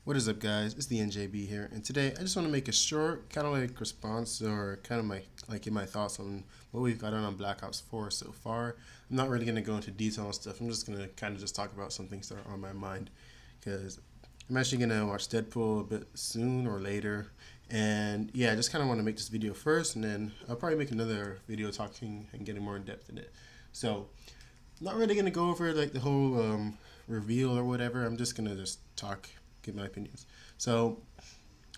What is up, guys? It's the NJB here, and today I just want to make a short, kind of like response or kind of give my thoughts on what we've got on Black Ops 4 so far. I'm not really gonna go into detail on stuff. I'm just gonna kind of just talk about some things that are on my mind because I'm actually gonna watch Deadpool a bit soon or later, and yeah, I just kind of want to make this video first, and then I'll probably make another video talking and getting more in depth in it. So, I'm not really gonna go over like the whole reveal or whatever. I'm just gonna just talk, give my opinions. So,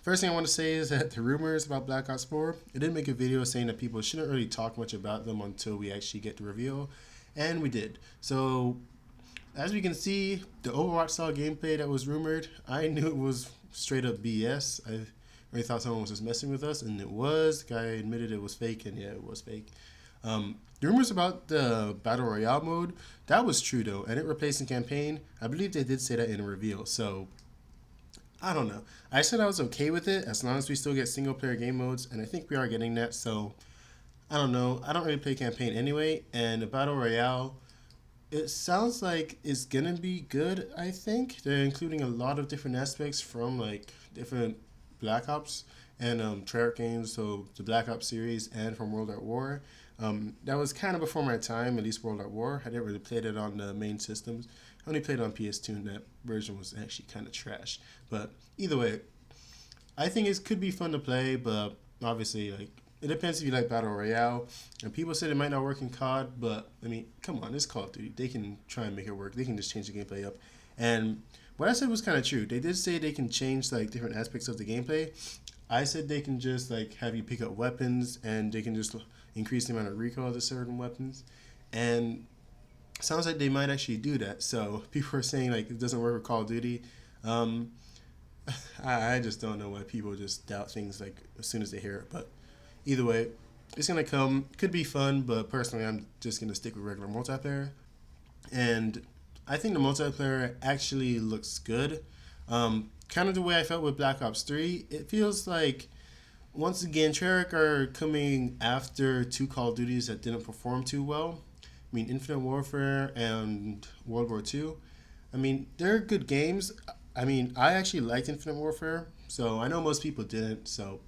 first thing I want to say is that the rumors about Black Ops 4, I did make a video saying that people shouldn't really talk much about them until we actually get the reveal, and we did. So, as we can see, the Overwatch style gameplay that was rumored, I knew it was straight up BS. I really thought someone was just messing with us, and it was. The guy admitted it was fake, and yeah, it was fake. The rumors about the Battle Royale mode, that was true though, and it replacing campaign, I believe they did say that in a reveal, so I don't know. I said I was okay with it as long as we still get single player game modes, and I think we are getting that, so I don't know. I don't really play campaign anyway, and the Battle Royale, it sounds like it's gonna be good, I think. They're including a lot of different aspects from like different Black Ops and Treyarch games, so the Black Ops series and from World at War. That was kind of before my time, at least World at War. I didn't really play it on the main systems. I only played on PS2, and that version was actually kind of trash. But either way, I think it could be fun to play, but obviously, like, it depends if you like Battle Royale. And people said it might not work in COD, but I mean, come on, it's Call of Duty. They can try and make it work. They can just change the gameplay up. And what I said was kind of true. They did say they can change like different aspects of the gameplay. I said they can just like have you pick up weapons, and they can just increase the amount of recoil to certain weapons. And sounds like they might actually do that. So people are saying like it doesn't work with Call of Duty. Um, I just don't know why people just doubt things like as soon as they hear it. But either way, it's gonna come. Could be fun, but personally, I'm just gonna stick with regular multiplayer. And I think the multiplayer actually looks good. Kind of the way I felt with Black Ops 3. It feels like once again, Treyarch are coming after two Call of Duties that didn't perform too well. I mean, Infinite Warfare and World War II. I mean, they're good games. I mean, I actually liked Infinite Warfare, so I know most people didn't. So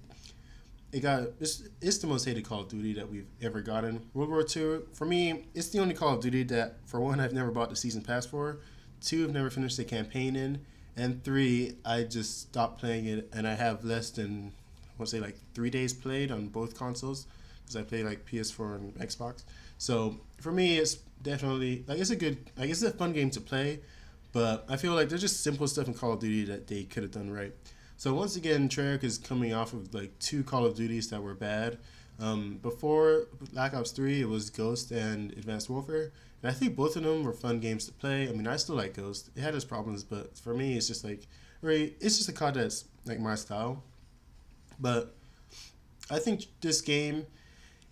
it's the most hated Call of Duty that we've ever gotten. World War II, for me, it's the only Call of Duty that, for one, I've never bought the season pass for. Two, I've never finished the campaign in, and three, I just stopped playing it, and I have less than, I want to say like 3 days played on both consoles because I play like PS4 and Xbox. So for me, it's definitely like it's a good, like it's a fun game to play, but I feel like there's just simple stuff in Call of Duty that they could have done right. So once again, Treyarch is coming off of like two Call of Duties that were bad. Before Black Ops 3, it was Ghost and Advanced Warfare. And I think both of them were fun games to play. I mean, I still like Ghost. It had its problems, but for me, it's just like, right, it's just a COD that's like my style. But I think this game,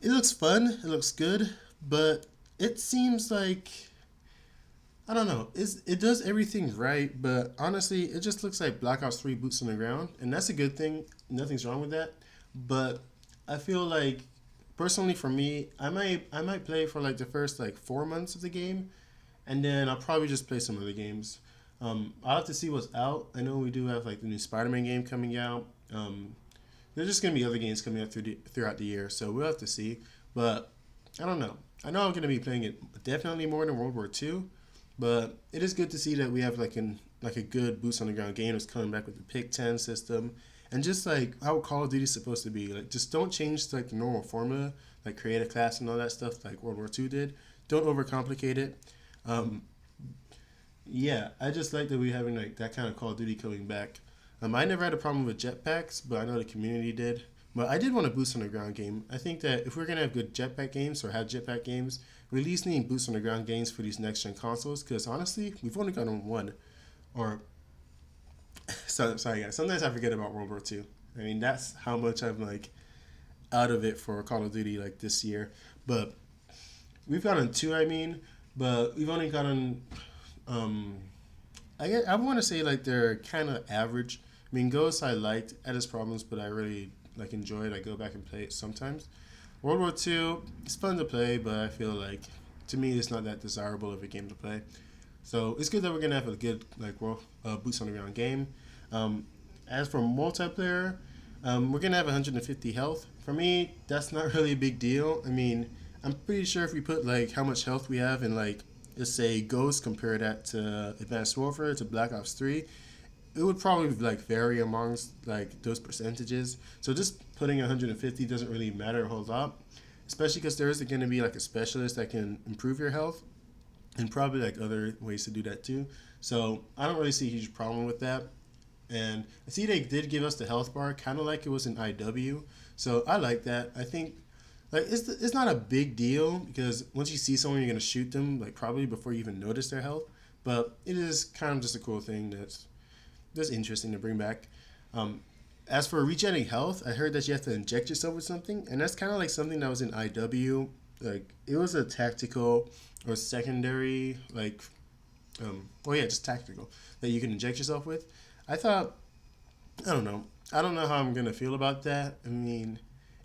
it looks fun, it looks good, but it seems like I don't know. It does everything right, but honestly, it just looks like Black Ops 3 boots on the ground, and that's a good thing. Nothing's wrong with that. But I feel like personally for me, I might play for like the first like 4 months of the game, and then I'll probably just play some other games. I'll have to see what's out. I know we do have like the new Spider-Man game coming out. There's just gonna be other games coming out throughout the year, so we'll have to see. But I don't know. I know I'm gonna be playing it definitely more than World War II, but it is good to see that we have like a good boots on the ground game that's coming back with the Pick 10 system, and just like how Call of Duty is supposed to be. Like just don't change like the normal formula, like create a class and all that stuff like World War II did. Don't overcomplicate it. Um, yeah, I just like that we're having like that kind of Call of Duty coming back. I never had a problem with jetpacks, but I know the community did. But I did want a boots on the ground game. I think that if we're gonna have good jetpack games or have jetpack games, we at least need boots on the ground games for these next gen consoles. Because honestly, we've only gotten one. Or so sorry guys. Sometimes I forget about World War II. I mean that's how much I'm like out of it for Call of Duty like this year. But we've gotten two. I mean, but we've only gotten um, I want to say like they're kind of average. I mean, Ghost I liked had its problems, but I really like enjoy it. I go back and play it sometimes. World War II, it's fun to play, but I feel like to me it's not that desirable of a game to play. So it's good that we're gonna have a good like boots on the ground game. Um, as for multiplayer, we're gonna have 150 health. For me, that's not really a big deal. I mean, I'm pretty sure if we put like how much health we have in like let's say Ghost, compare that to Advanced Warfare to Black Ops 3, it would probably like vary amongst like those percentages. So just putting 150 doesn't really matter a whole lot, especially because there is going to be like a specialist that can improve your health and probably like other ways to do that too. So I don't really see a huge problem with that. And I see they did give us the health bar, kind of like it was in IW. So I like that. I think like it's not a big deal because once you see someone, you're gonna shoot them like probably before you even notice their health. But it is kind of just a cool thing that's interesting to bring back. Um, as for regenerating health, I heard that you have to inject yourself with something, and that's kind of like something that was in IW. Like it was a tactical or secondary, like, well, yeah, just tactical that you can inject yourself with. I thought, I don't know, I don't know how I'm gonna feel about that. I mean,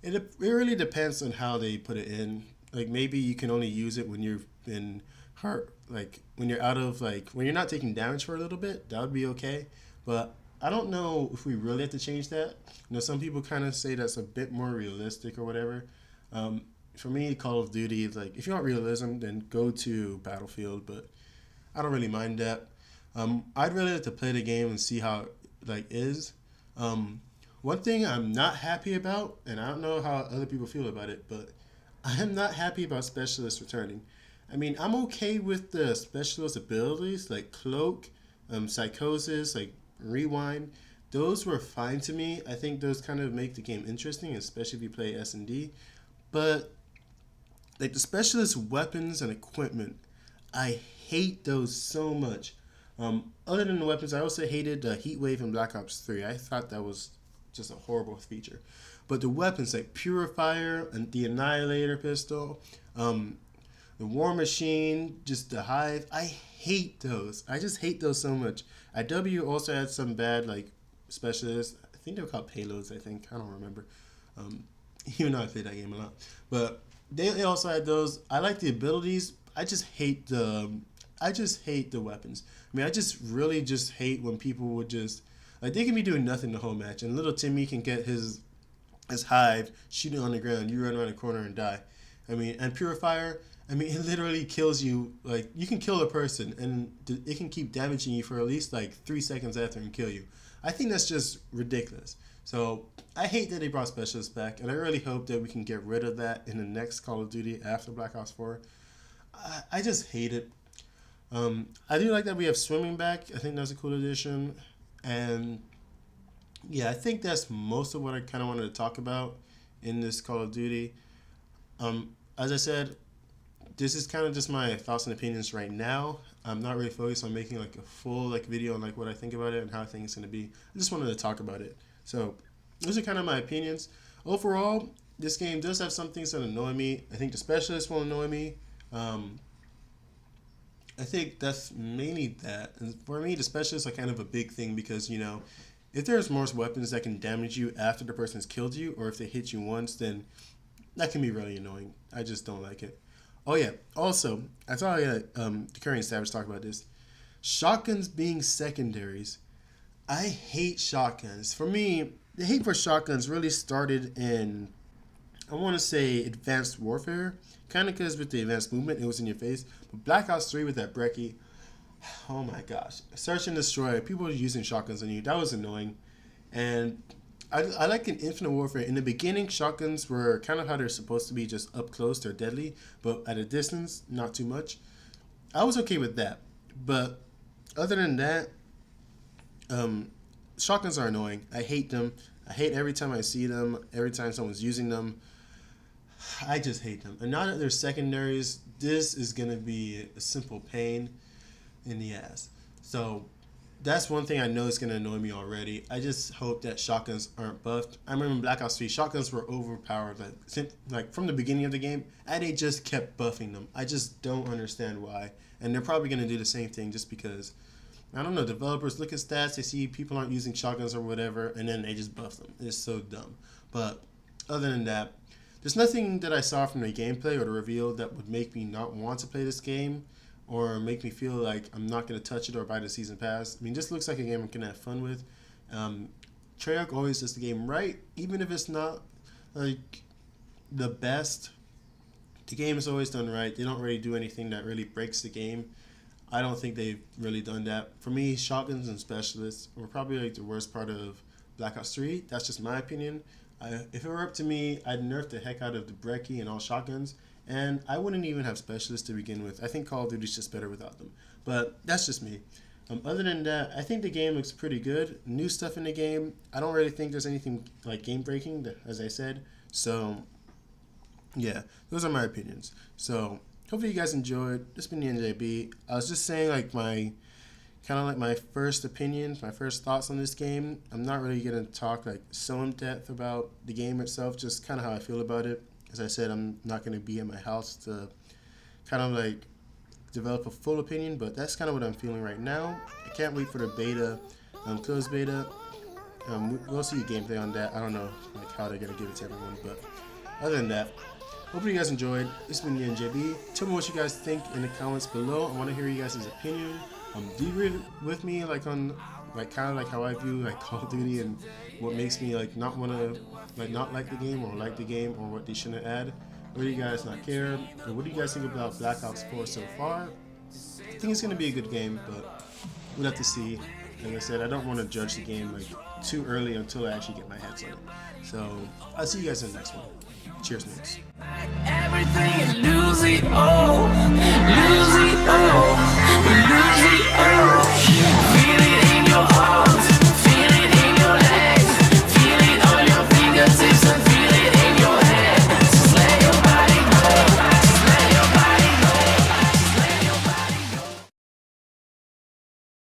it really depends on how they put it in. Like maybe you can only use it when you've been hurt, like when you're out of like when you're not taking damage for a little bit. That would be okay, but I don't know if we really have to change that. You know, some people kind of say that's a bit more realistic or whatever. Um, for me, Call of Duty is like if you want realism, then go to Battlefield. But I don't really mind that. I'd really like to play the game and see how it like is. Um, One thing I'm not happy about, and I don't know how other people feel about it, but I am not happy about specialists returning. I mean, I'm okay with the specialist abilities like cloak, psychosis, like rewind. Those were fine to me. I think those kind of make the game interesting, especially if you play S&D. But like the specialist weapons and equipment, I hate those so much. Other than the weapons, I also hated the Heat Wave in Black Ops 3. I thought that was just a horrible feature. But the weapons like Purifier and the Annihilator pistol, um, the War Machine, just the Hive, I hate those. I just hate those so much. IW also had some bad like specialists. I think they were called payloads. I think I don't remember. Um, even though I played that game a lot, but they also had those. I like the abilities. I just hate the weapons. I mean, I just really just hate when people would just like they can be doing nothing the whole match, and little Timmy can get his hive shooting on the ground. You run around the corner and die. I mean, and Purifier. I mean, it literally kills you. Like you can kill a person, and it can keep damaging you for at least like 3 seconds after and kill you. I think that's just ridiculous. So I hate that they brought specialists back, and I really hope that we can get rid of that in the next Call of Duty after Black Ops 4. I just hate it. I do like that we have swimming back. I think that's a cool addition. And yeah, I think that's most of what I kind of wanted to talk about in this Call of Duty. As I said, this is kind of just my thoughts and opinions right now. I'm not really focused on making like a full like video on like what I think about it and how I think it's gonna be. I just wanted to talk about it. So those are kind of my opinions. Overall, this game does have some things that annoy me. I think the specialists will annoy me. Um, I think that's mainly that. And for me, the specialists are kind of a big thing because, you know, if there's more weapons that can damage you after the person's killed you, or if they hit you once, then that can be really annoying. I just don't like it. Oh, yeah. Also, I saw the Curry and Savage talk about this. Shotguns being secondaries. I hate shotguns. For me, the hate for shotguns really started in, I want to say, Advanced Warfare. Kind of because with the advanced movement, it was in your face. But Black Ops 3 with that Brecci, oh my gosh. Search and destroy. People were using shotguns on you. That was annoying. And I like in Infinite Warfare. In the beginning, shotguns were kind of how they're supposed to be, just up close, they're deadly. But at a distance, not too much. I was okay with that. But other than that, shotguns are annoying. I hate them. I hate every time I see them, every time someone's using them. I just hate them. And now that they're secondaries, this is going to be a simple pain in the ass. So that's one thing I know is going to annoy me already. I just hope that shotguns aren't buffed. I remember in Black Ops 3, shotguns were overpowered like from the beginning of the game, and they just kept buffing them. I just don't understand why. And they're probably going to do the same thing just because, I don't know, developers look at stats, they see people aren't using shotguns or whatever, and then they just buff them. It's so dumb. But other than that, there's nothing that I saw from the gameplay or the reveal that would make me not want to play this game or make me feel like I'm not going to touch it or buy the season pass. I mean, this looks like a game I'm going to have fun with. Treyarch always does the game right, even if it's not like the best. The game is always done right. They don't really do anything that really breaks the game. I don't think they've really done that. For me, shotguns and specialists were probably like the worst part of Black Ops 3. That's just my opinion. If it were up to me, I'd nerf the heck out of the Brecci and all shotguns, and I wouldn't even have specialists to begin with. I think Call of Duty's just better without them. But that's just me. Other than that, I think the game looks pretty good. New stuff in the game. I don't really think there's anything like game breaking, as I said. So yeah, those are my opinions. So hopefully you guys enjoyed. This has been the NJB. I was just saying like my first opinions, my first thoughts on this game. I'm not really gonna talk like so in depth about the game itself, just kind of how I feel about it. As I said, I'm not gonna be in my house to kind of like develop a full opinion, but that's kind of what I'm feeling right now. I can't wait for the beta, closed beta. We'll see a gameplay on that. I don't know like how they're gonna give it to everyone, but other than that, hopefully you guys enjoyed. This has been the NJB. Tell me what you guys think in the comments below. I want to hear you guys' opinion. Do you agree with me like on like kind of like how I view like Call of Duty and what makes me like not want to not like the game or like the game, or what they shouldn't add? Or do you guys not care? Or what do you guys think about Black Ops 4 so far? I think it's gonna be a good game, but we'll have to see. Like I said, I don't want to judge the game like too early until I actually get my hands on it. So I'll see you guys in the next one. Cheers, mates. Everything and lose it all, lose it all, lose it all.